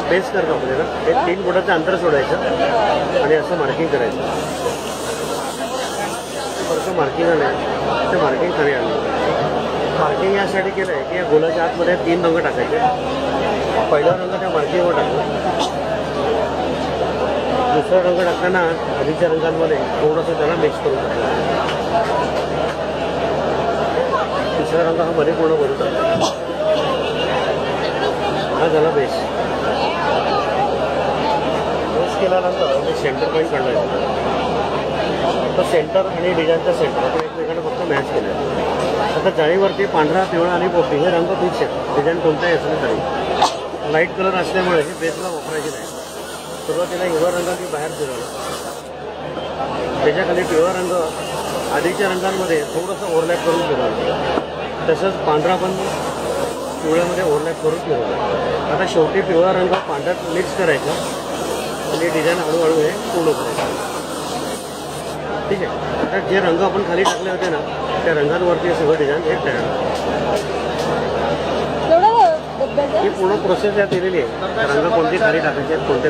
Base करतो आपल्याला हे 3 फुटाचं अंतर सोडायचं आणि असं मार्किंग करायचं. वरचं मार्किंग आलं आहे ते मार्किंग खाली आलं. मार्किंग यासाठी केलं आहे की या गोलाच्या आतमध्ये 3 रंग टाकायचे. पहिला रंग त्या मार्किंगवर टाकला. दुसरा रंग टाकताना आधीच्या रंगांमध्ये थोडंसं त्याला मिक्स करून टाकलं. तिसरा रंग हा मध्ये पूर्ण भरून टाकला. हा झाला बेस. बेस केल्यानंतर मी सेंटर पॉईंट काढला. तर सेंटर आणि डिझाईनचा सेंटर आपण एकमेकांना फक्त मॅच केलं आहे. आता जाळीवरती पांढरा, पिवळा आणि पोपटी हे रंग फिक्स आहेत. डिझाईन कोणताही असलं तरी लाईट कलर असल्यामुळे हे बेसला वापरायचे नाही. सुरुवातीला हिरवा रंग की बाहेर फिरवला. त्याच्याखाली पिवळा रंग आधीच्या रंगांमध्ये थोडंसं ओव्हरलॅप करून फिरवलं. तसंच पांढरा पण पिवळ्यामध्ये ओव्हरलॅप करून फिरवलं. आता शेवटी पिवळा रंग पांढऱ्यात मिक्स करायचा आणि डिझाईन हळूहळू हे पूर्ण करायचं. ठीक आहे. आता जे रंग आपण खाली टाकले होते ना त्या रंगांवरती सगळं डिझाईन हे तयार. ही पूर्ण प्रोसेस यात दिलेली आहे. रंग कोणती खाली टाकायचे कोणते